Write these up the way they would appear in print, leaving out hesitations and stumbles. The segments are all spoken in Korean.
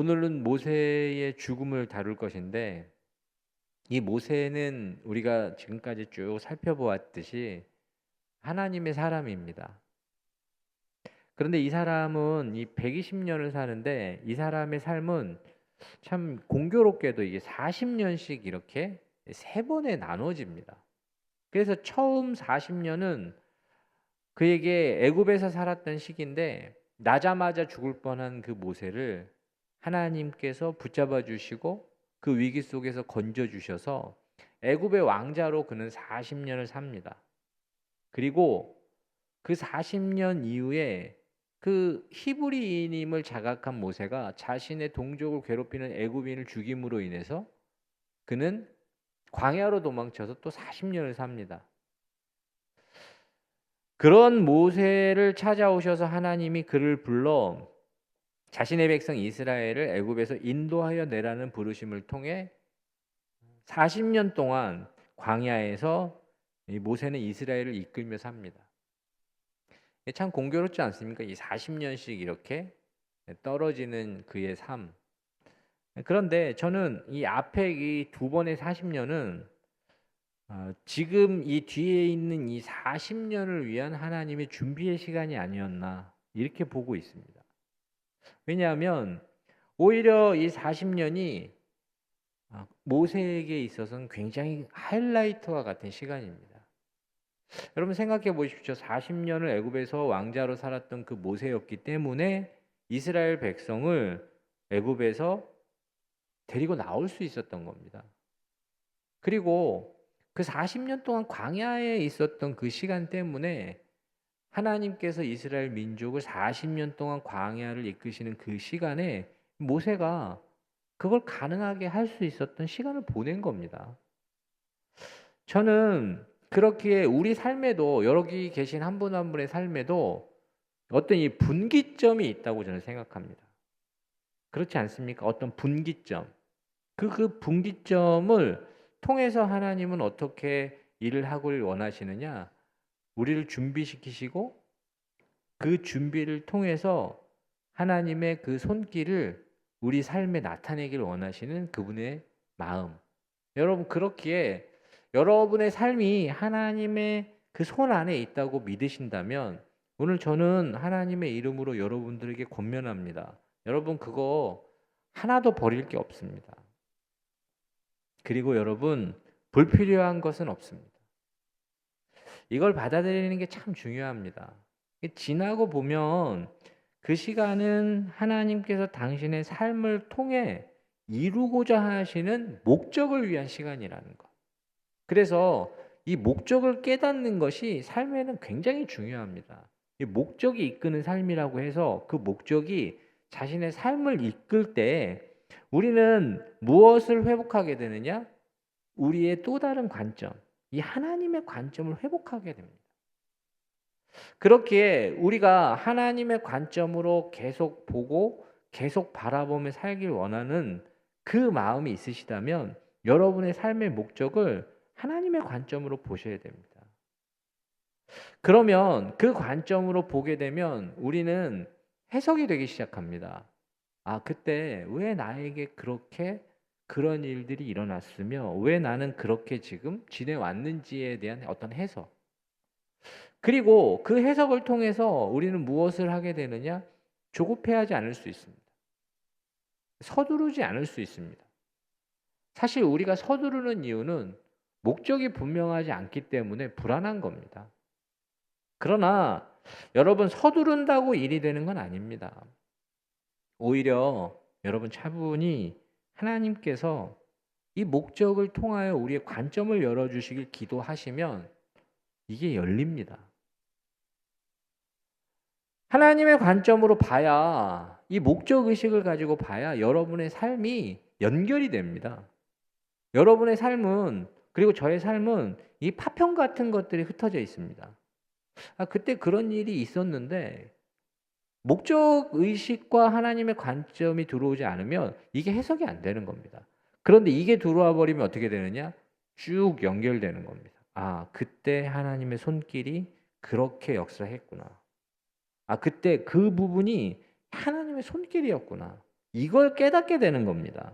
오늘은 모세의 죽음을 다룰 것인데, 이 모세는 우리가 지금까지 쭉 살펴보았듯이 하나님의 사람입니다. 그런데 이 사람은 이 120년을 사는데, 이 사람의 삶은 참 공교롭게도 이게 40년씩 이렇게 세 번에 나눠집니다. 그래서 처음 40년은 그에게 애굽에서 살았던 시기인데, 나자마자 죽을 뻔한 그 모세를 하나님께서 붙잡아 주시고 그 위기 속에서 건져 주셔서 애굽의 왕자로 그는 40년을 삽니다. 그리고 그 40년 이후에 그 히브리인임을 자각한 모세가 자신의 동족을 괴롭히는 애굽인을 죽임으로 인해서 그는 광야로 도망쳐서 또 40년을 삽니다. 그런 모세를 찾아오셔서 하나님이 그를 불러 자신의 백성 이스라엘을 애굽에서 인도하여 내라는 부르심을 통해 40년 동안 광야에서 이 모세는 이스라엘을 이끌며 삽니다. 참 공교롭지 않습니까? 이 40년씩 이렇게 떨어지는 그의 삶. 그런데 저는 이 앞에 이 두 번의 40년은 지금 이 뒤에 있는 이 40년을 위한 하나님의 준비의 시간이 아니었나 이렇게 보고 있습니다. 왜냐하면 오히려 이 40년이 모세에게 있어서는 굉장히 하이라이트와 같은 시간입니다. 여러분 생각해 보십시오. 40년을 애굽에서 왕자로 살았던 그 모세였기 때문에 이스라엘 백성을 애굽에서 데리고 나올 수 있었던 겁니다. 그리고 그 40년 동안 광야에 있었던 그 시간 때문에 하나님께서 이스라엘 민족을 40년 동안 광야를 이끄시는 그 시간에 모세가 그걸 가능하게 할 수 있었던 시간을 보낸 겁니다. 저는 그렇기에 우리 삶에도 여기 계신 한 분 한 분의 삶에도 어떤 이 분기점이 있다고 저는 생각합니다. 그렇지 않습니까? 어떤 분기점. 그 분기점을 통해서 하나님은 어떻게 일을 하길 원하시느냐? 우리를 준비시키시고 그 준비를 통해서 하나님의 그 손길을 우리 삶에 나타내길 원하시는 그분의 마음. 여러분 그렇기에 여러분의 삶이 하나님의 그 손 안에 있다고 믿으신다면 오늘 저는 하나님의 이름으로 여러분들에게 권면합니다. 여러분 그거 하나도 버릴 게 없습니다. 그리고 여러분 불필요한 것은 없습니다. 이걸 받아들이는 게 참 중요합니다. 지나고 보면 그 시간은 하나님께서 당신의 삶을 통해 이루고자 하시는 목적을 위한 시간이라는 것. 그래서 이 목적을 깨닫는 것이 삶에는 굉장히 중요합니다. 이 목적이 이끄는 삶이라고 해서 그 목적이 자신의 삶을 이끌 때 우리는 무엇을 회복하게 되느냐? 우리의 또 다른 관점, 이 하나님의 관점을 회복하게 됩니다. 그렇기에 우리가 하나님의 관점으로 계속 보고 계속 바라보며 살길 원하는 그 마음이 있으시다면 여러분의 삶의 목적을 하나님의 관점으로 보셔야 됩니다. 그러면 그 관점으로 보게 되면 우리는 해석이 되기 시작합니다. 아, 그때 왜 나에게 그렇게 그런 일들이 일어났으며 왜 나는 그렇게 지금 지내왔는지에 대한 어떤 해석. 그리고 그 해석을 통해서 우리는 무엇을 하게 되느냐? 조급해하지 않을 수 있습니다. 서두르지 않을 수 있습니다. 사실 우리가 서두르는 이유는 목적이 분명하지 않기 때문에 불안한 겁니다. 그러나 여러분 서두른다고 일이 되는 건 아닙니다. 오히려 여러분 차분히 하나님께서 이 목적을 통하여 우리의 관점을 열어주시길 기도하시면 이게 열립니다. 하나님의 관점으로 봐야 이 목적 의식을 가지고 봐야 여러분의 삶이 연결이 됩니다. 여러분의 삶은 그리고 저의 삶은 이 파편 같은 것들이 흩어져 있습니다. 그때 그런 일이 있었는데 목적 의식과 하나님의 관점이 들어오지 않으면 이게 해석이 안 되는 겁니다. 그런데 이게 들어와 버리면 어떻게 되느냐? 쭉 연결되는 겁니다. 아, 그때 하나님의 손길이 그렇게 역사했구나. 아, 그때 그 부분이 하나님의 손길이었구나. 이걸 깨닫게 되는 겁니다.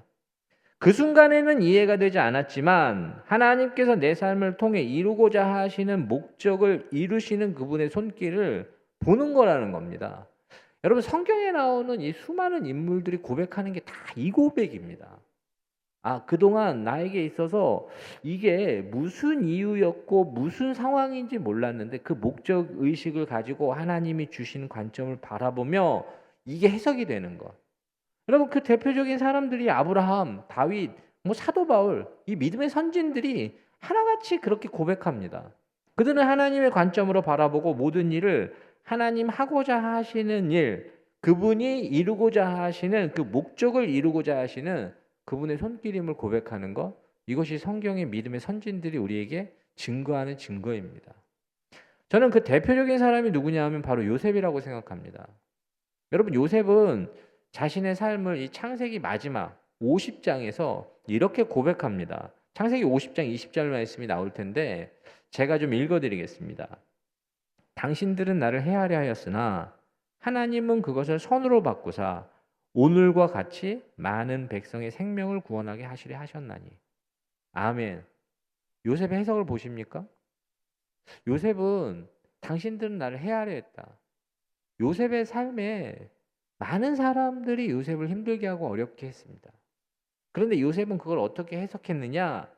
그 순간에는 이해가 되지 않았지만 하나님께서 내 삶을 통해 이루고자 하시는 목적을 이루시는 그분의 손길을 보는 거라는 겁니다. 여러분, 성경에 나오는 이 수많은 인물들이 고백하는 게 다 이 고백입니다. 그동안 나에게 있어서 이게 무슨 이유였고 무슨 상황인지 몰랐는데 그 목적 의식을 가지고 하나님이 주시는 관점을 바라보며 이게 해석이 되는 것. 여러분, 그 대표적인 사람들이 아브라함, 다윗, 사도 바울, 이 믿음의 선진들이 하나같이 그렇게 고백합니다. 그들은 하나님의 관점으로 바라보고 모든 일을 하나님 하고자 하시는 일, 그분이 이루고자 하시는 그 목적을 이루고자 하시는 그분의 손길임을 고백하는 것, 이것이 성경의 믿음의 선진들이 우리에게 증거하는 증거입니다. 저는 그 대표적인 사람이 누구냐 하면 바로 요셉이라고 생각합니다. 여러분, 요셉은 자신의 삶을 이 창세기 마지막 50장에서 이렇게 고백합니다. 창세기 50장 20절 말씀이 나올 텐데 제가 좀 읽어드리겠습니다. 당신들은 나를 해하려 하였으나 하나님은 그것을 선으로 바꾸사 오늘과 같이 많은 백성의 생명을 구원하게 하시려 하셨나니. 아멘. 요셉의 해석을 보십니까? 요셉은 당신들은 나를 해하려 했다. 요셉의 삶에 많은 사람들이 요셉을 힘들게 하고 어렵게 했습니다. 그런데 요셉은 그걸 어떻게 해석했느냐?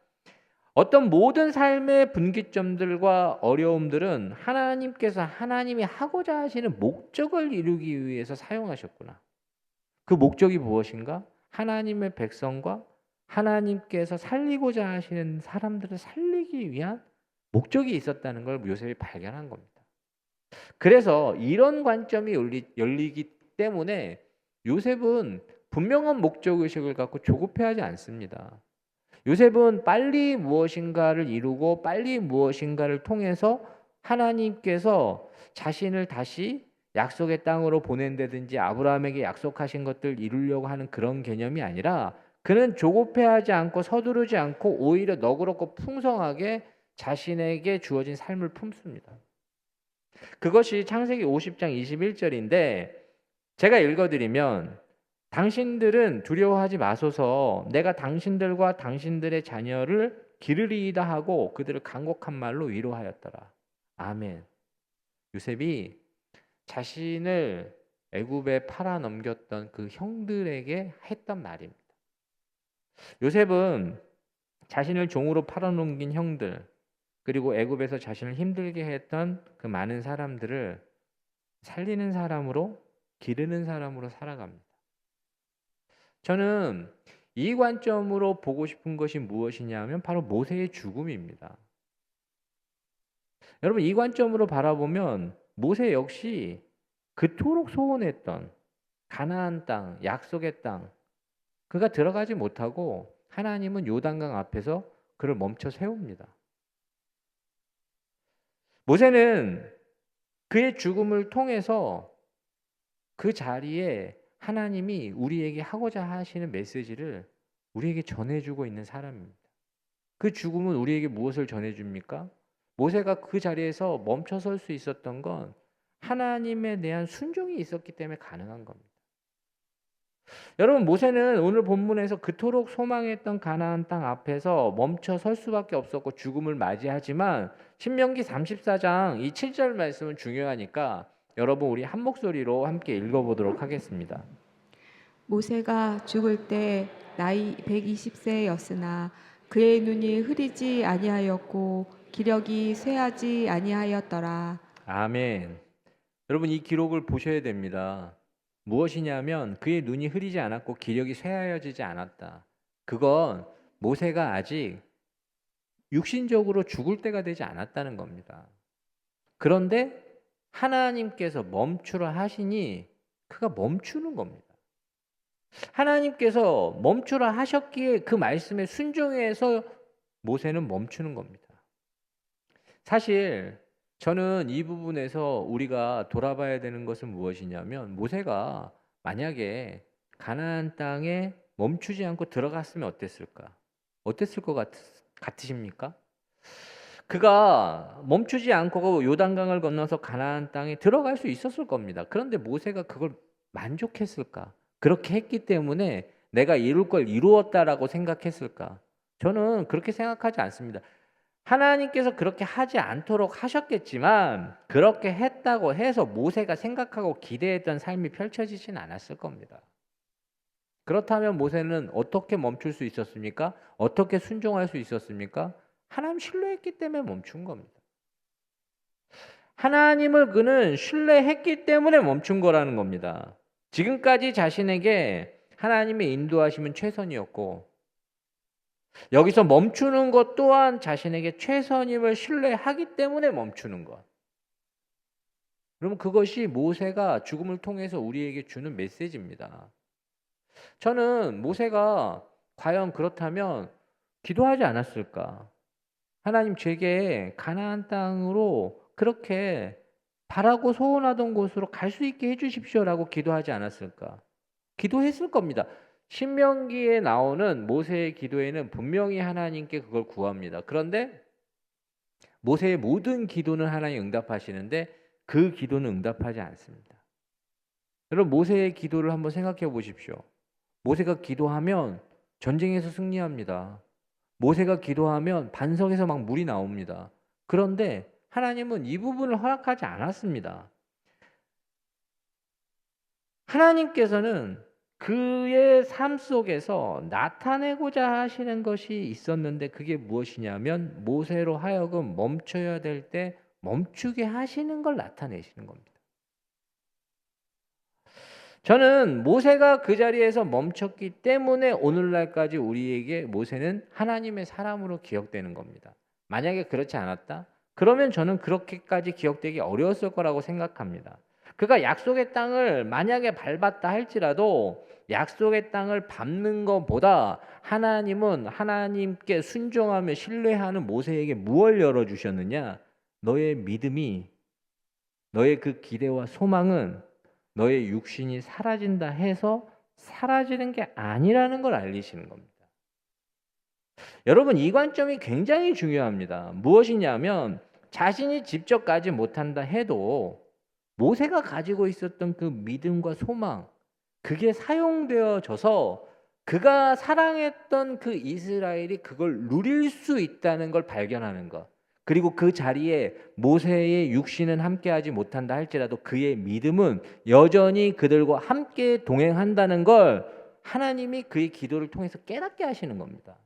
어떤 모든 삶의 분기점들과 어려움들은 하나님께서 하나님이 하고자 하시는 목적을 이루기 위해서 사용하셨구나. 그 목적이 무엇인가? 하나님의 백성과 하나님께서 살리고자 하시는 사람들을 살리기 위한 목적이 있었다는 걸 요셉이 발견한 겁니다. 그래서 이런 관점이 열리기 때문에 요셉은 분명한 목적의식을 갖고 조급해하지 않습니다. 요셉은 빨리 무엇인가를 이루고 빨리 무엇인가를 통해서 하나님께서 자신을 다시 약속의 땅으로 보낸다든지 아브라함에게 약속하신 것들 이루려고 하는 그런 개념이 아니라 그는 조급해하지 않고 서두르지 않고 오히려 너그럽고 풍성하게 자신에게 주어진 삶을 품습니다. 그것이 창세기 50장 21절인데 제가 읽어드리면 당신들은 두려워하지 마소서 내가 당신들과 당신들의 자녀를 기르리이다 하고 그들을 간곡한 말로 위로하였더라. 아멘. 요셉이 자신을 애굽에 팔아 넘겼던 그 형들에게 했던 말입니다. 요셉은 자신을 종으로 팔아 넘긴 형들 그리고 애굽에서 자신을 힘들게 했던 그 많은 사람들을 살리는 사람으로 기르는 사람으로 살아갑니다. 저는 이 관점으로 보고 싶은 것이 무엇이냐면 바로 모세의 죽음입니다. 여러분, 이 관점으로 바라보면 모세 역시 그토록 소원했던 가나안 땅, 약속의 땅, 그가 들어가지 못하고 하나님은 요단강 앞에서 그를 멈춰 세웁니다. 모세는 그의 죽음을 통해서 그 자리에 하나님이 우리에게 하고자 하시는 메시지를 우리에게 전해주고 있는 사람입니다. 그 죽음은 우리에게 무엇을 전해줍니까? 모세가 그 자리에서 멈춰 설 수 있었던 건 하나님에 대한 순종이 있었기 때문에 가능한 겁니다. 여러분, 모세는 오늘 본문에서 그토록 소망했던 가나안 땅 앞에서 멈춰 설 수밖에 없었고 죽음을 맞이하지만 신명기 34장 이 7절 말씀은 중요하니까 여러분 우리 한 목소리로 함께 읽어보도록 하겠습니다. 모세가 죽을 때 나이 120세였으나 그의 눈이 흐리지 아니하였고 기력이 쇠하지 아니하였더라. 아멘. 여러분, 이 기록을 보셔야 됩니다. 무엇이냐면 그의 눈이 흐리지 않았고 기력이 쇠하여지지 않았다. 그건 모세가 아직 육신적으로 죽을 때가 되지 않았다는 겁니다. 그런데 하나님께서 멈추라 하시니 그가 멈추는 겁니다. 하나님께서 멈추라 하셨기에 그 말씀에 순종해서 모세는 멈추는 겁니다. 사실 저는 이 부분에서 우리가 돌아봐야 되는 것은 무엇이냐면 모세가 만약에 가나안 땅에 멈추지 않고 들어갔으면 어땠을까? 어땠을 것 같으십니까? 그가 멈추지 않고 요단강을 건너서 가나안 땅에 들어갈 수 있었을 겁니다. 그런데 모세가 그걸 만족했을까? 그렇게 했기 때문에 내가 이룰 걸 이루었다라고 생각했을까? 저는 그렇게 생각하지 않습니다. 하나님께서 그렇게 하지 않도록 하셨겠지만 그렇게 했다고 해서 모세가 생각하고 기대했던 삶이 펼쳐지진 않았을 겁니다. 그렇다면 모세는 어떻게 멈출 수 있었습니까? 어떻게 순종할 수 있었습니까? 하나님 신뢰했기 때문에 멈춘 겁니다. 하나님을 그는 신뢰했기 때문에 멈춘 거라는 겁니다. 지금까지 자신에게 하나님의 인도하심은 최선이었고 여기서 멈추는 것 또한 자신에게 최선임을 신뢰하기 때문에 멈추는 것. 그러면 그것이 모세가 죽음을 통해서 우리에게 주는 메시지입니다. 저는 모세가 과연 그렇다면 기도하지 않았을까? 하나님 제게 가나안 땅으로 그렇게 바라고 소원하던 곳으로 갈 수 있게 해주십시오라고 기도하지 않았을까? 기도했을 겁니다. 신명기에 나오는 모세의 기도에는 분명히 하나님께 그걸 구합니다. 그런데 모세의 모든 기도는 하나님 응답하시는데 그 기도는 응답하지 않습니다. 여러분 모세의 기도를 한번 생각해 보십시오. 모세가 기도하면 전쟁에서 승리합니다. 모세가 기도하면 반석에서 막 물이 나옵니다. 그런데 하나님은 이 부분을 허락하지 않았습니다. 하나님께서는 그의 삶 속에서 나타내고자 하시는 것이 있었는데 그게 무엇이냐면 모세로 하여금 멈춰야 될 때 멈추게 하시는 걸 나타내시는 겁니다. 저는 모세가 그 자리에서 멈췄기 때문에 오늘날까지 우리에게 모세는 하나님의 사람으로 기억되는 겁니다. 만약에 그렇지 않았다? 그러면 저는 그렇게까지 기억되기 어려웠을 거라고 생각합니다. 그가 약속의 땅을 만약에 밟았다 할지라도 약속의 땅을 밟는 것보다 하나님은 하나님께 순종하며 신뢰하는 모세에게 무엇을 열어주셨느냐? 너의 믿음이, 너의 그 기대와 소망은 너의 육신이 사라진다 해서 사라지는 게 아니라는 걸 알리시는 겁니다. 여러분 이 관점이 굉장히 중요합니다. 무엇이냐면 자신이 직접 가지 못한다 해도 모세가 가지고 있었던 그 믿음과 소망 그게 사용되어져서 그가 사랑했던 그 이스라엘이 그걸 누릴 수 있다는 걸 발견하는 것. 그리고 그 자리에 모세의 육신은 함께하지 못한다 할지라도 그의 믿음은 여전히 그들과 함께 동행한다는 걸 하나님이 그의 기도를 통해서 깨닫게 하시는 겁니다.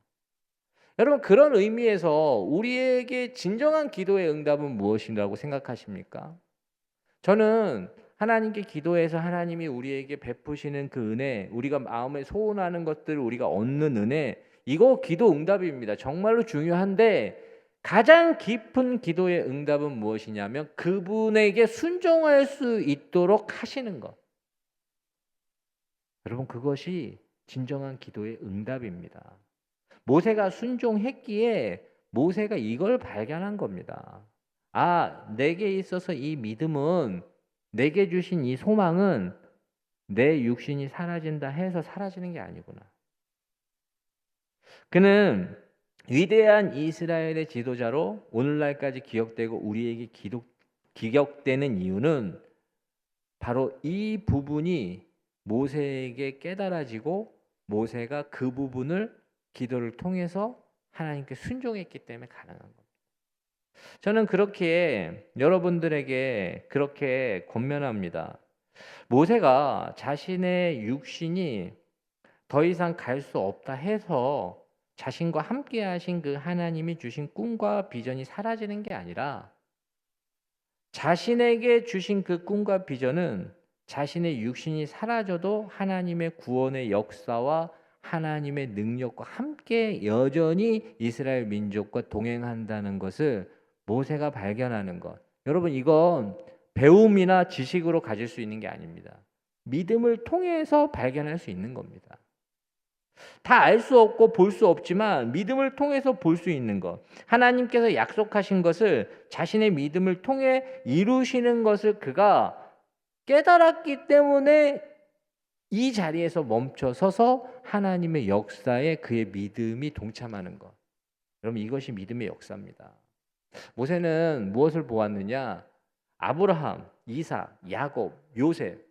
여러분 그런 의미에서 우리에게 진정한 기도의 응답은 무엇이라고 생각하십니까? 저는 하나님께 기도해서 하나님이 우리에게 베푸시는 그 은혜, 우리가 마음에 소원하는 것들을 우리가 얻는 은혜, 이거 기도 응답입니다. 정말로 중요한데 가장 깊은 기도의 응답은 무엇이냐면 그분에게 순종할 수 있도록 하시는 것. 여러분 그것이 진정한 기도의 응답입니다. 모세가 순종했기에 모세가 이걸 발견한 겁니다. 아, 내게 있어서 이 믿음은 내게 주신 이 소망은 내 육신이 사라진다 해서 사라지는 게 아니구나. 그는 위대한 이스라엘의 지도자로 오늘날까지 기억되고 우리에게 기억되는 이유는 바로 이 부분이 모세에게 깨달아지고 모세가 그 부분을 기도를 통해서 하나님께 순종했기 때문에 가능한 겁니다. 저는 그렇게 여러분들에게 그렇게 권면합니다. 모세가 자신의 육신이 더 이상 갈 수 없다 해서 자신과 함께 하신 그 하나님이 주신 꿈과 비전이 사라지는 게 아니라 자신에게 주신 그 꿈과 비전은 자신의 육신이 사라져도 하나님의 구원의 역사와 하나님의 능력과 함께 여전히 이스라엘 민족과 동행한다는 것을 모세가 발견하는 것. 여러분 이건 배움이나 지식으로 가질 수 있는 게 아닙니다. 믿음을 통해서 발견할 수 있는 겁니다. 다 알 수 없고 볼 수 없지만 믿음을 통해서 볼 수 있는 것. 하나님께서 약속하신 것을 자신의 믿음을 통해 이루시는 것을 그가 깨달았기 때문에 이 자리에서 멈춰 서서 하나님의 역사에 그의 믿음이 동참하는 것. 여러분 이것이 믿음의 역사입니다. 모세는 무엇을 보았느냐? 아브라함, 이삭, 야곱, 요셉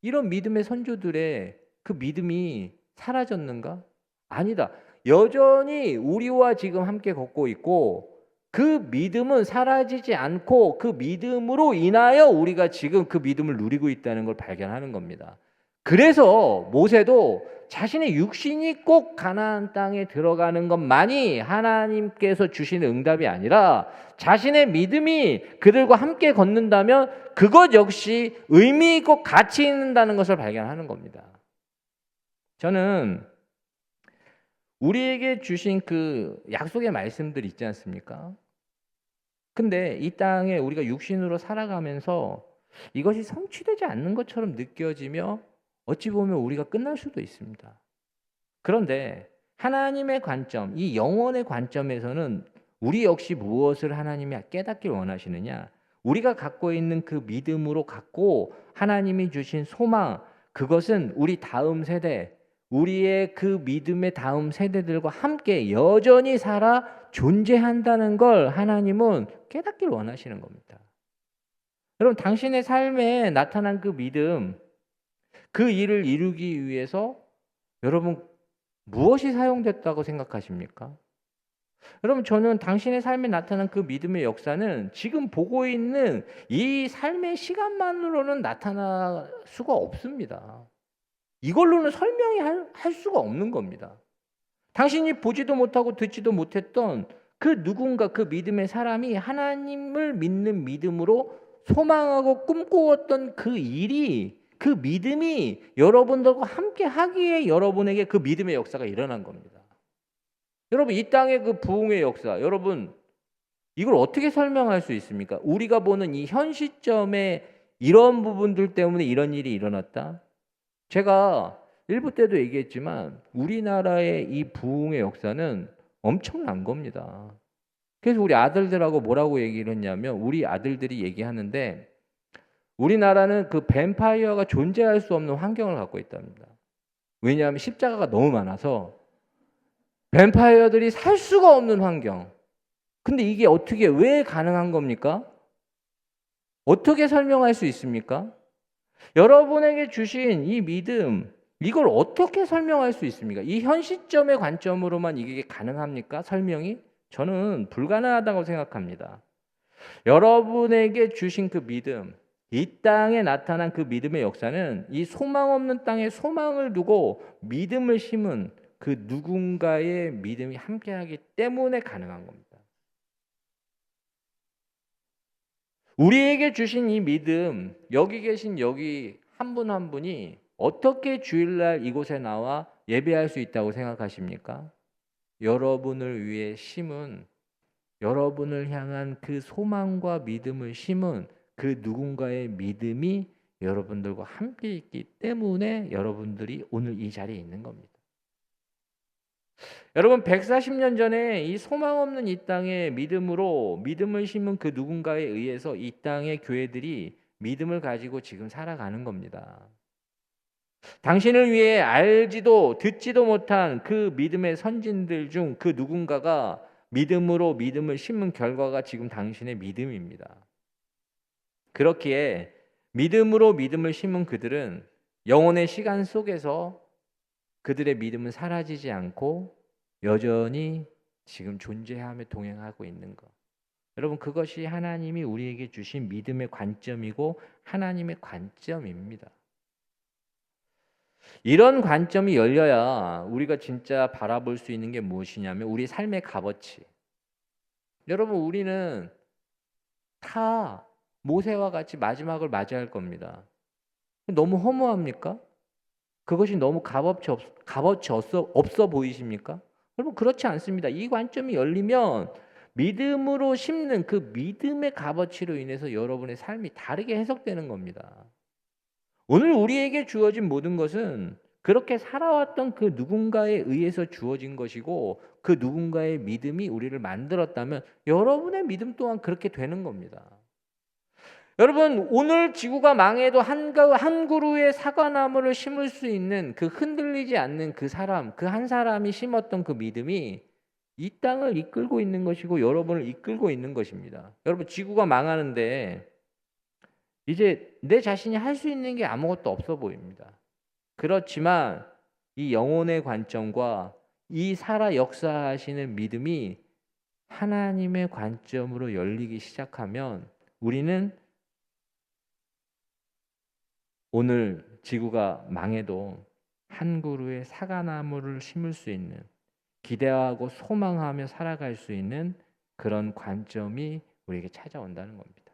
이런 믿음의 선조들의 그 믿음이 사라졌는가? 아니다. 여전히 우리와 지금 함께 걷고 있고 그 믿음은 사라지지 않고 그 믿음으로 인하여 우리가 지금 그 믿음을 누리고 있다는 걸 발견하는 겁니다. 그래서 모세도 자신의 육신이 꼭 가나안 땅에 들어가는 것만이 하나님께서 주시는 응답이 아니라 자신의 믿음이 그들과 함께 걷는다면 그것 역시 의미 있고 가치 있다는 것을 발견하는 겁니다. 저는 우리에게 주신 그 약속의 말씀들 있지 않습니까? 근데 이 땅에 우리가 육신으로 살아가면서 이것이 성취되지 않는 것처럼 느껴지며 어찌 보면 우리가 끝날 수도 있습니다. 그런데 하나님의 관점, 이 영혼의 관점에서는 우리 역시 무엇을 하나님이 깨닫길 원하시느냐? 우리가 갖고 있는 그 믿음으로 갖고 하나님이 주신 소망, 그것은 우리 다음 세대, 우리의 그 믿음의 다음 세대들과 함께 여전히 살아 존재한다는 걸 하나님은 깨닫길 원하시는 겁니다. 여러분, 당신의 삶에 나타난 그 믿음, 그 일을 이루기 위해서 여러분 무엇이 사용됐다고 생각하십니까? 여러분, 저는 당신의 삶에 나타난 그 믿음의 역사는 지금 보고 있는 이 삶의 시간만으로는 나타날 수가 없습니다. 이걸로는 설명이 할 수가 없는 겁니다. 당신이 보지도 못하고 듣지도 못했던 그 누군가, 그 믿음의 사람이 하나님을 믿는 믿음으로 소망하고 꿈꾸었던 그 일이, 그 믿음이 여러분들과 함께 하기에 여러분에게 그 믿음의 역사가 일어난 겁니다. 여러분, 이 땅의 그 부흥의 역사, 여러분 이걸 어떻게 설명할 수 있습니까? 우리가 보는 이 현 시점에 이런 부분들 때문에 이런 일이 일어났다. 제가 일부 때도 얘기했지만 우리나라의 이 부흥의 역사는 엄청난 겁니다. 그래서 우리 아들들하고 뭐라고 얘기를 했냐면, 우리 아들들이 얘기하는데 우리나라는 그 뱀파이어가 존재할 수 없는 환경을 갖고 있답니다. 왜냐하면 십자가가 너무 많아서 뱀파이어들이 살 수가 없는 환경. 근데 이게 어떻게, 왜 가능한 겁니까? 어떻게 설명할 수 있습니까? 여러분에게 주신 이 믿음, 이걸 어떻게 설명할 수 있습니까? 이 현 시점의 관점으로만 이게 가능합니까? 설명이? 저는 불가능하다고 생각합니다. 여러분에게 주신 그 믿음, 이 땅에 나타난 그 믿음의 역사는 이 소망 없는 땅에 소망을 두고 믿음을 심은 그 누군가의 믿음이 함께하기 때문에 가능한 겁니다. 우리에게 주신 이 믿음, 여기 계신 여기 한 분 한 분이 어떻게 주일날 이곳에 나와 예배할 수 있다고 생각하십니까? 여러분을 위해 심은, 여러분을 향한 그 소망과 믿음을 심은 그 누군가의 믿음이 여러분들과 함께 있기 때문에 여러분들이 오늘 이 자리에 있는 겁니다. 여러분, 140년 전에 이 소망 없는 이 땅에 믿음으로 믿음을 심은 그 누군가에 의해서 이 땅의 교회들이 믿음을 가지고 지금 살아가는 겁니다. 당신을 위해 알지도 듣지도 못한 그 믿음의 선진들 중 그 누군가가 믿음으로 믿음을 심은 결과가 지금 당신의 믿음입니다. 그렇기에 믿음으로 믿음을 심은 그들은 영혼의 시간 속에서 그들의 믿음은 사라지지 않고 여전히 지금 존재하며 동행하고 있는 것. 여러분, 그것이 하나님이 우리에게 주신 믿음의 관점이고 하나님의 관점입니다. 이런 관점이 열려야 우리가 진짜 바라볼 수 있는 게 무엇이냐면 우리 삶의 값어치. 여러분, 우리는 다 모세와 같이 마지막을 맞이할 겁니다. 너무 허무합니까? 그것이 너무 값어치 없어 보이십니까? 여러분, 그렇지 않습니다. 이 관점이 열리면 믿음으로 심는 그 믿음의 값어치로 인해서 여러분의 삶이 다르게 해석되는 겁니다. 오늘 우리에게 주어진 모든 것은 그렇게 살아왔던 그 누군가에 의해서 주어진 것이고 그 누군가의 믿음이 우리를 만들었다면 여러분의 믿음 또한 그렇게 되는 겁니다. 여러분, 오늘 지구가 망해도 한 그루의 사과나무를 심을 수 있는 그 흔들리지 않는 그 사람, 그 한 사람이 심었던 그 믿음이 이 땅을 이끌고 있는 것이고 여러분을 이끌고 있는 것입니다. 여러분, 지구가 망하는데 이제 내 자신이 할 수 있는 게 아무것도 없어 보입니다. 그렇지만 이 영혼의 관점과 이 살아 역사하시는 믿음이 하나님의 관점으로 열리기 시작하면 우리는 오늘 지구가 망해도 한 그루의 사과나무를 심을 수 있는, 기대하고 소망하며 살아갈 수 있는 그런 관점이 우리에게 찾아온다는 겁니다.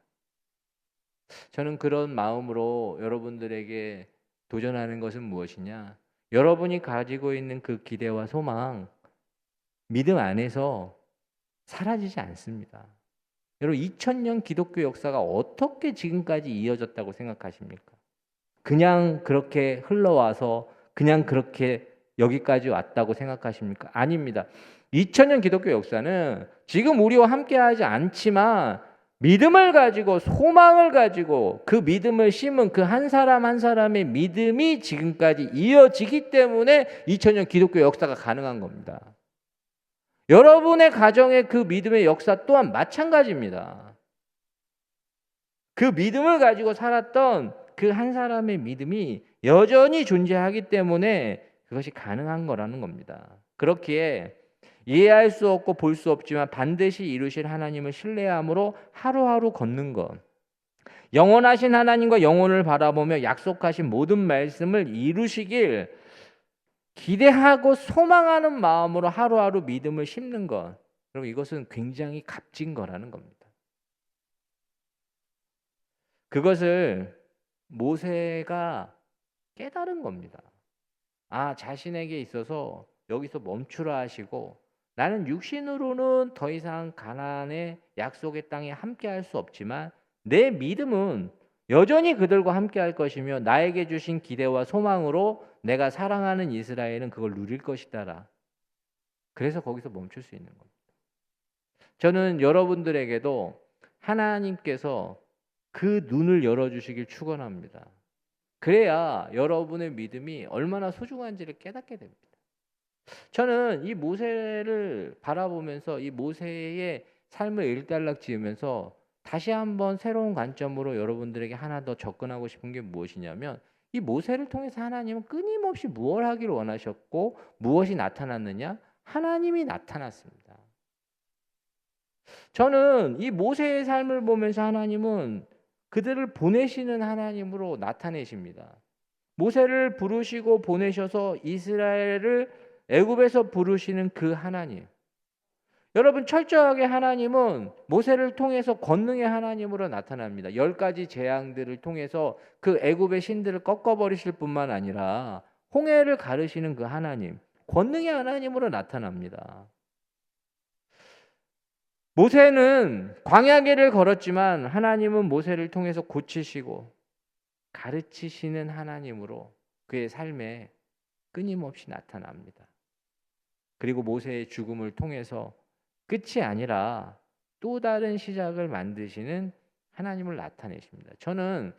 저는 그런 마음으로 여러분들에게 도전하는 것은 무엇이냐? 여러분이 가지고 있는 그 기대와 소망, 믿음 안에서 사라지지 않습니다. 여러분 2000년 기독교 역사가 어떻게 지금까지 이어졌다고 생각하십니까? 그냥 그렇게 흘러와서 그냥 그렇게 여기까지 왔다고 생각하십니까? 아닙니다. 2000년 기독교 역사는 지금 우리와 함께하지 않지만 믿음을 가지고 소망을 가지고 그 믿음을 심은 그 한 사람 한 사람의 믿음이 지금까지 이어지기 때문에 2000년 기독교 역사가 가능한 겁니다. 여러분의 가정의 그 믿음의 역사 또한 마찬가지입니다. 그 믿음을 가지고 살았던 그 한 사람의 믿음이 여전히 존재하기 때문에 그것이 가능한 거라는 겁니다. 그렇기에 이해할 수 없고 볼 수 없지만 반드시 이루실 하나님을 신뢰함으로 하루하루 걷는 것, 영원하신 하나님과 영혼을 바라보며 약속하신 모든 말씀을 이루시길 기대하고 소망하는 마음으로 하루하루 믿음을 심는 것, 여러분 이것은 굉장히 값진 거라는 겁니다. 그것을 모세가 깨달은 겁니다. 아, 자신에게 있어서 여기서 멈추라 하시고 나는 육신으로는 더 이상 가나안의 약속의 땅에 함께할 수 없지만 내 믿음은 여전히 그들과 함께할 것이며 나에게 주신 기대와 소망으로 내가 사랑하는 이스라엘은 그걸 누릴 것이다라. 그래서 거기서 멈출 수 있는 겁니다. 저는 여러분들에게도 하나님께서 그 눈을 열어주시길 축원합니다. 그래야 여러분의 믿음이 얼마나 소중한지를 깨닫게 됩니다. 저는 이 모세를 바라보면서 이 모세의 삶을 일단락 지으면서 다시 한번 새로운 관점으로 여러분들에게 하나 더 접근하고 싶은 게 무엇이냐면 이 모세를 통해서 하나님은 끊임없이 무엇을 하기를 원하셨고 무엇이 나타났느냐? 하나님이 나타났습니다. 저는 이 모세의 삶을 보면서 하나님은 그들을 보내시는 하나님으로 나타내십니다. 모세를 부르시고 보내셔서 이스라엘을 애굽에서 부르시는 그 하나님. 여러분 철저하게 하나님은 모세를 통해서 권능의 하나님으로 나타납니다. 10가지 재앙들을 통해서 그 애굽의 신들을 꺾어버리실 뿐만 아니라 홍해를 가르시는 그 하나님, 권능의 하나님으로 나타납니다. 모세는 광야길을 걸었지만 하나님은 모세를 통해서 고치시고 가르치시는 하나님으로 그의 삶에 끊임없이 나타납니다. 그리고 모세의 죽음을 통해서 끝이 아니라 또 다른 시작을 만드시는 하나님을 나타내십니다. 저는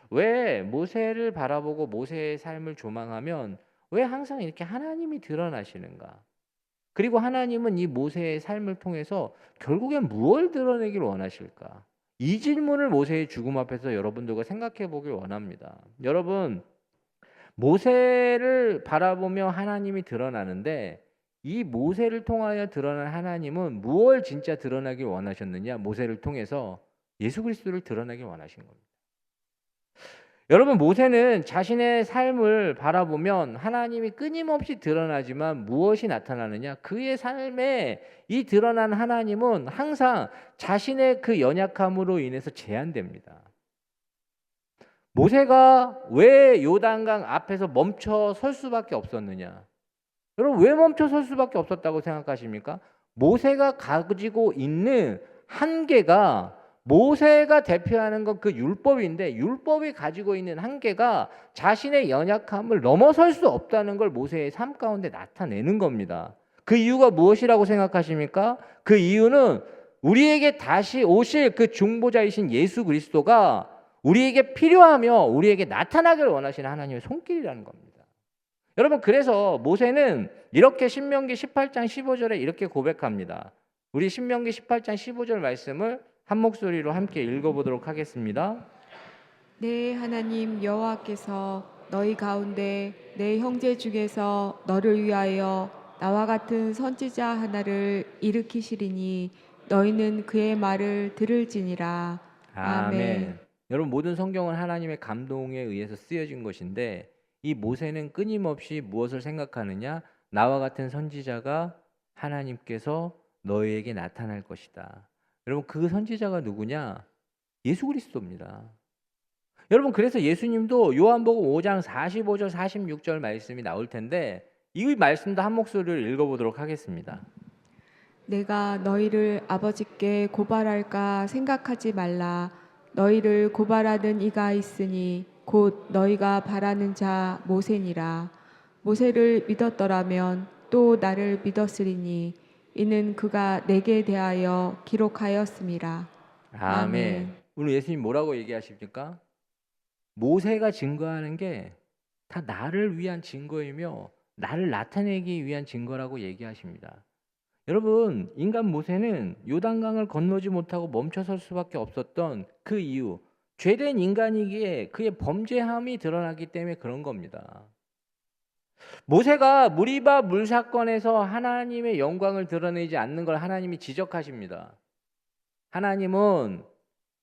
왜 모세를 바라보고 모세의 삶을 조망하면 왜 항상 이렇게 하나님이 드러나시는가? 그리고 하나님은 이 모세의 삶을 통해서 결국엔 무엇을 드러내길 원하실까? 이 질문을 모세의 죽음 앞에서 여러분들과 생각해 보길 원합니다. 여러분, 모세를 바라보며 하나님이 드러나는데 이 모세를 통하여 드러난 하나님은 무엇을 진짜 드러나길 원하셨느냐? 모세를 통해서 예수 그리스도를 드러나길 원하신 겁니다. 여러분, 모세는 자신의 삶을 바라보면 하나님이 끊임없이 드러나지만 무엇이 나타나느냐? 그의 삶에 이 드러난 하나님은 항상 자신의 그 연약함으로 인해서 제한됩니다. 모세가 왜 요단강 앞에서 멈춰 설 수밖에 없었느냐? 여러분, 왜 멈춰 설 수밖에 없었다고 생각하십니까? 모세가 가지고 있는 한계가, 모세가 대표하는 건 그 율법인데 율법이 가지고 있는 한계가 자신의 연약함을 넘어설 수 없다는 걸 모세의 삶 가운데 나타내는 겁니다. 그 이유가 무엇이라고 생각하십니까? 그 이유는 우리에게 다시 오실 그 중보자이신 예수 그리스도가 우리에게 필요하며 우리에게 나타나기를 원하시는 하나님의 손길이라는 겁니다. 여러분, 그래서 모세는 이렇게 신명기 18장 15절에 이렇게 고백합니다. 우리 신명기 18장 15절 말씀을 한 목소리로 함께 읽어보도록 하겠습니다. 내 하나님 여호와께서 너희 가운데 내 형제 중에서 너를 위하여 나와 같은 선지자 하나를 일으키시리니 너희는 그의 말을 들을지니라. 아멘. 아멘. 여러분, 모든 성경은 하나님의 감동에 의해서 쓰여진 것인데 이 모세는 끊임없이 무엇을 생각하느냐? 나와 같은 선지자가 하나님께서 너희에게 나타날 것이다. 여러분, 그 선지자가 누구냐? 예수 그리스도입니다. 여러분, 그래서 예수님도 요한복음 5장 45절 46절 말씀이 나올 텐데 이 말씀도 한 목소리로 읽어보도록 하겠습니다. 내가 너희를 아버지께 고발할까 생각하지 말라. 너희를 고발하는 이가 있으니 곧 너희가 바라는 자 모세니라. 모세를 믿었더라면 또 나를 믿었으리니 이는 그가 내게 대하여 기록하였음이라. 아멘. 아멘. 오늘 예수님 뭐라고 얘기하십니까? 모세가 증거하는 게 다 나를 위한 증거이며 나를 나타내기 위한 증거라고 얘기하십니다. 여러분, 인간 모세는 요단강을 건너지 못하고 멈춰설 수밖에 없었던 그 이유, 죄된 인간이기에 그의 범죄함이 드러나기 때문에 그런 겁니다. 모세가 무리바 물 사건에서 하나님의 영광을 드러내지 않는 걸 하나님이 지적하십니다. 하나님은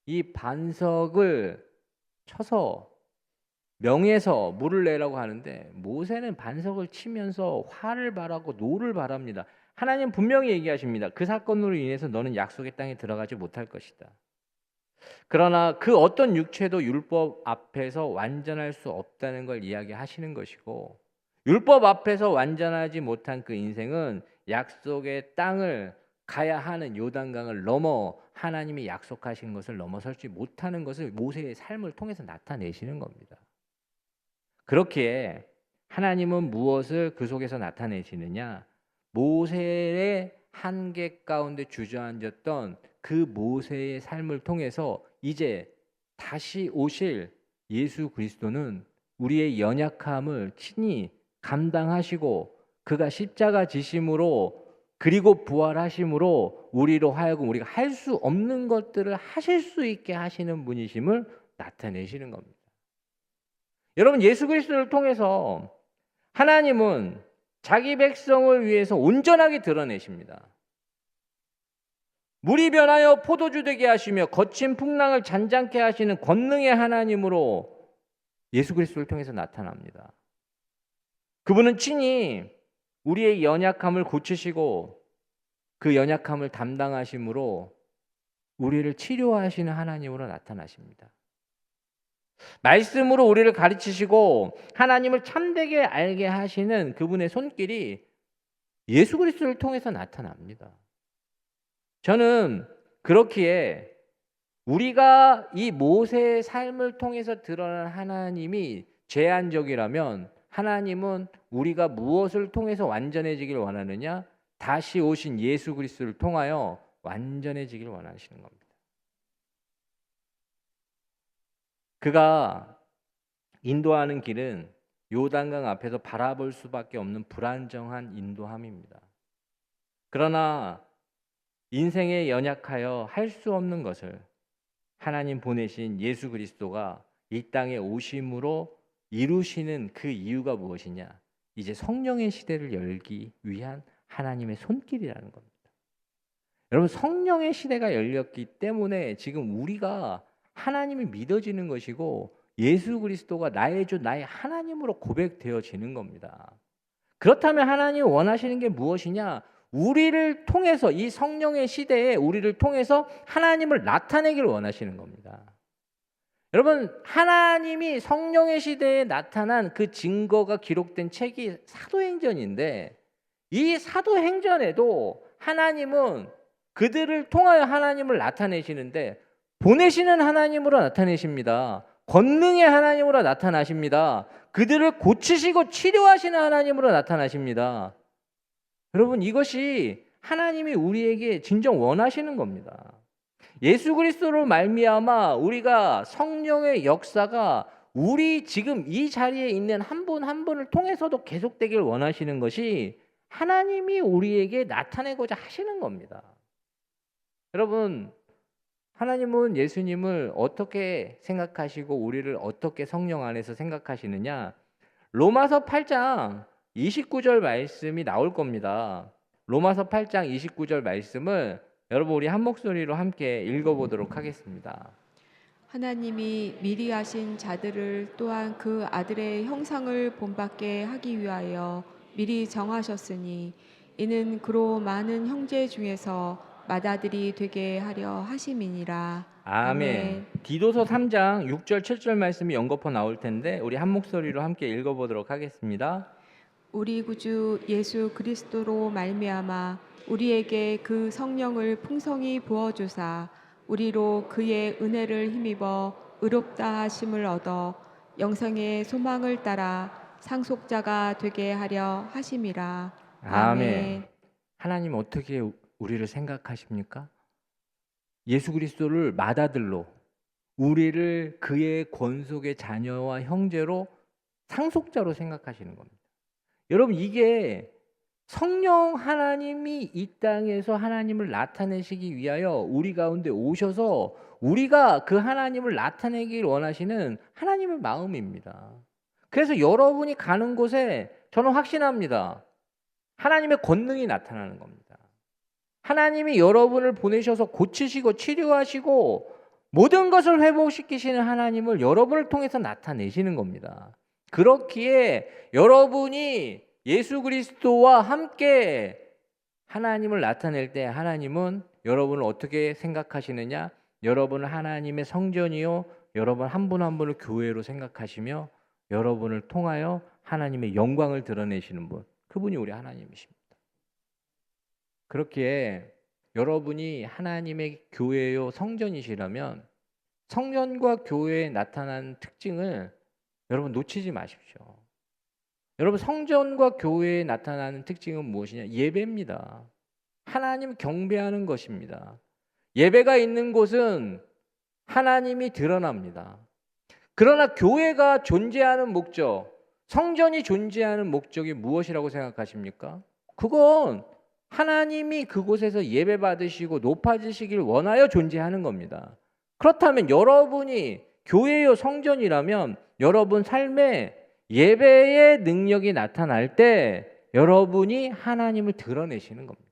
이 반석을 쳐서 명에서 물을 내라고 하는데 모세는 반석을 치면서 화를 발하고 노를 발합니다. 하나님 분명히 얘기하십니다. 그 사건으로 인해서 너는 약속의 땅에 들어가지 못할 것이다. 그러나 그 어떤 육체도 율법 앞에서 완전할 수 없다는 걸 이야기하시는 것이고, 율법 앞에서 완전하지 못한 그 인생은 약속의 땅을 가야 하는 요단강을 넘어 하나님이 약속하신 것을 넘어설지 못하는 것을 모세의 삶을 통해서 나타내시는 겁니다. 그렇기에 하나님은 무엇을 그 속에서 나타내시느냐? 모세의 한계 가운데 주저앉았던 그 모세의 삶을 통해서 이제 다시 오실 예수 그리스도는 우리의 연약함을 친히 감당하시고 그가 십자가 지심으로 그리고 부활하심으로 우리로 하여금 우리가 할 수 없는 것들을 하실 수 있게 하시는 분이심을 나타내시는 겁니다. 여러분, 예수 그리스도를 통해서 하나님은 자기 백성을 위해서 온전하게 드러내십니다. 물이 변하여 포도주 되게 하시며 거친 풍랑을 잔잔케 하시는 권능의 하나님으로 예수 그리스도를 통해서 나타납니다. 그분은 친히 우리의 연약함을 고치시고 그 연약함을 담당하심으로 우리를 치료하시는 하나님으로 나타나십니다. 말씀으로 우리를 가르치시고 하나님을 참되게 알게 하시는 그분의 손길이 예수 그리스도를 통해서 나타납니다. 저는 그렇기에 우리가 이 모세의 삶을 통해서 드러난 하나님이 제한적이라면 하나님은 우리가 무엇을 통해서 완전해지길 원하느냐? 다시 오신 예수 그리스도를 통하여 완전해지길 원하시는 겁니다. 그가 인도하는 길은 요단강 앞에서 바라볼 수밖에 없는 불안정한 인도함입니다. 그러나 인생에 연약하여 할 수 없는 것을 하나님 보내신 예수 그리스도가 이 땅에 오심으로 이루시는 그 이유가 무엇이냐? 이제 성령의 시대를 열기 위한 하나님의 손길이라는 겁니다. 여러분, 성령의 시대가 열렸기 때문에 지금 우리가 하나님이 믿어지는 것이고 예수 그리스도가 나의 주 나의 하나님으로 고백되어지는 겁니다. 그렇다면 하나님이 원하시는 게 무엇이냐? 우리를 통해서 이 성령의 시대에 우리를 통해서 하나님을 나타내기를 원하시는 겁니다. 여러분, 하나님이 성령의 시대에 나타난 그 증거가 기록된 책이 사도행전인데 이 사도행전에도 하나님은 그들을 통하여 하나님을 나타내시는데 보내시는 하나님으로 나타내십니다. 권능의 하나님으로 나타나십니다. 그들을 고치시고 치료하시는 하나님으로 나타나십니다. 여러분, 이것이 하나님이 우리에게 진정 원하시는 겁니다. 예수 그리스도로 말미암아 우리가 성령의 역사가 우리 지금 이 자리에 있는 한 분 한 분을 통해서도 계속되길 원하시는 것이 하나님이 우리에게 나타내고자 하시는 겁니다. 여러분, 하나님은 예수님을 어떻게 생각하시고 우리를 어떻게 성령 안에서 생각하시느냐? 로마서 8장 29절 말씀이 나올 겁니다. 로마서 8장 29절 말씀을 여러분 우리 한 목소리로 함께 읽어보도록 하겠습니다. 하나님이 미리 하신 자들을 또한 그 아들의 형상을 본받게 하기 위하여 미리 정하셨으니 이는 그로 많은 형제 중에서 맏아들이 되게 하려 하심이니라. 아멘. 디도서 3장 6절 7절 말씀이 연거푸 나올 텐데 우리 한 목소리로 함께 읽어보도록 하겠습니다. 우리 구주 예수 그리스도로 말미암아 우리에게 그 성령을 풍성히 부어주사 우리로 그의 은혜를 힘입어 의롭다 하심을 얻어 영생의 소망을 따라 상속자가 되게 하려 하심이라. 아멘. 하나님 어떻게 우리를 생각하십니까? 예수 그리스도를 맏아들로, 우리를 그의 권속의 자녀와 형제로 상속자로 생각하시는 겁니다. 여러분, 이게 성령 하나님이 이 땅에서 하나님을 나타내시기 위하여 우리 가운데 오셔서 우리가 그 하나님을 나타내길 원하시는 하나님의 마음입니다. 그래서 여러분이 가는 곳에 저는 확신합니다. 하나님의 권능이 나타나는 겁니다. 하나님이 여러분을 보내셔서 고치시고 치료하시고 모든 것을 회복시키시는 하나님을 여러분을 통해서 나타내시는 겁니다. 그렇기에 여러분이 예수 그리스도와 함께 하나님을 나타낼 때 하나님은 여러분을 어떻게 생각하시느냐? 여러분을 하나님의 성전이요, 여러분 한 분 한 분을 교회로 생각하시며 여러분을 통하여 하나님의 영광을 드러내시는 분, 그분이 우리 하나님이십니다. 그렇기에 여러분이 하나님의 교회요 성전이시라면 성전과 교회에 나타난 특징을 여러분 놓치지 마십시오. 여러분, 성전과 교회에 나타나는 특징은 무엇이냐? 예배입니다. 하나님 경배하는 것입니다. 예배가 있는 곳은 하나님이 드러납니다. 그러나 교회가 존재하는 목적, 성전이 존재하는 목적이 무엇이라고 생각하십니까? 그건 하나님이 그곳에서 예배 받으시고 높아지시길 원하여 존재하는 겁니다. 그렇다면 여러분이 교회요 성전이라면 여러분 삶에 예배의 능력이 나타날 때 여러분이 하나님을 드러내시는 겁니다.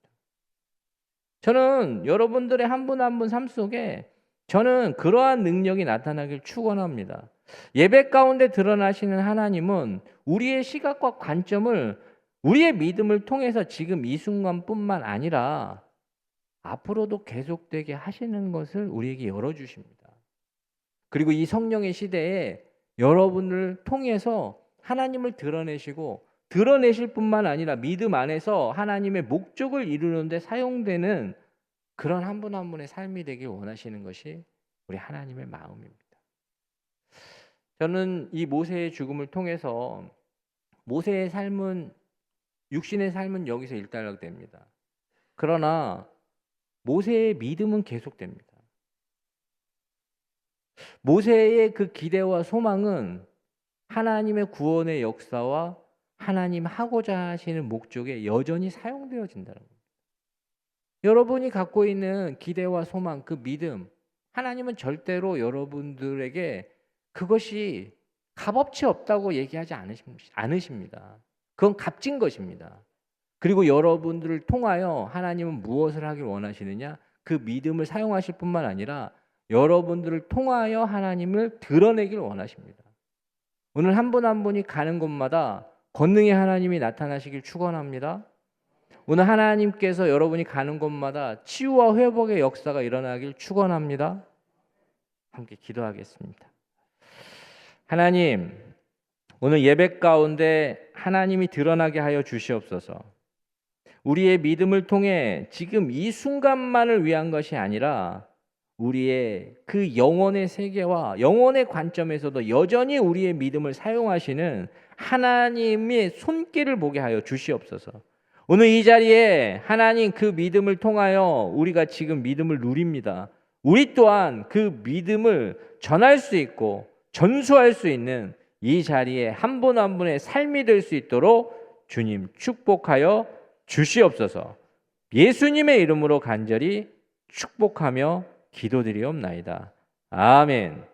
저는 여러분들의 한 분 한 분 삶 속에 저는 그러한 능력이 나타나길 축원합니다. 예배 가운데 드러나시는 하나님은 우리의 시각과 관점을 우리의 믿음을 통해서 지금 이 순간뿐만 아니라 앞으로도 계속되게 하시는 것을 우리에게 열어주십니다. 그리고 이 성령의 시대에 여러분을 통해서 하나님을 드러내시고 드러내실 뿐만 아니라 믿음 안에서 하나님의 목적을 이루는 데 사용되는 그런 한 분 한 분의 삶이 되길 원하시는 것이 우리 하나님의 마음입니다. 저는 이 모세의 죽음을 통해서 모세의 삶은 육신의 삶은 여기서 일단락됩니다. 그러나 모세의 믿음은 계속됩니다. 모세의 그 기대와 소망은 하나님의 구원의 역사와 하나님 하고자 하시는 목적에 여전히 사용되어진다는 겁니다. 여러분이 갖고 있는 기대와 소망, 그 믿음, 하나님은 절대로 여러분들에게 그것이 값어치 없다고 얘기하지 않으십니다. 그건 값진 것입니다. 그리고 여러분들을 통하여 하나님은 무엇을 하길 원하시느냐? 그 믿음을 사용하실 뿐만 아니라 여러분들을 통하여 하나님을 드러내길 원하십니다. 오늘 한 분 한 분이 가는 곳마다 권능의 하나님이 나타나시길 축원합니다. 오늘 하나님께서 여러분이 가는 곳마다 치유와 회복의 역사가 일어나길 축원합니다. 함께 기도하겠습니다. 하나님, 오늘 예배 가운데 하나님이 드러나게 하여 주시옵소서. 우리의 믿음을 통해 지금 이 순간만을 위한 것이 아니라 우리의 그 영혼의 세계와 영혼의 관점에서도 여전히 우리의 믿음을 사용하시는 하나님의 손길을 보게 하여 주시옵소서. 오늘 이 자리에 하나님 그 믿음을 통하여 우리가 지금 믿음을 누립니다. 우리 또한 그 믿음을 전할 수 있고 전수할 수 있는 이 자리에 한 분 한 분의 삶이 될 수 있도록 주님 축복하여 주시옵소서. 예수님의 이름으로 간절히 축복하며 기도드리옵나이다. 아멘.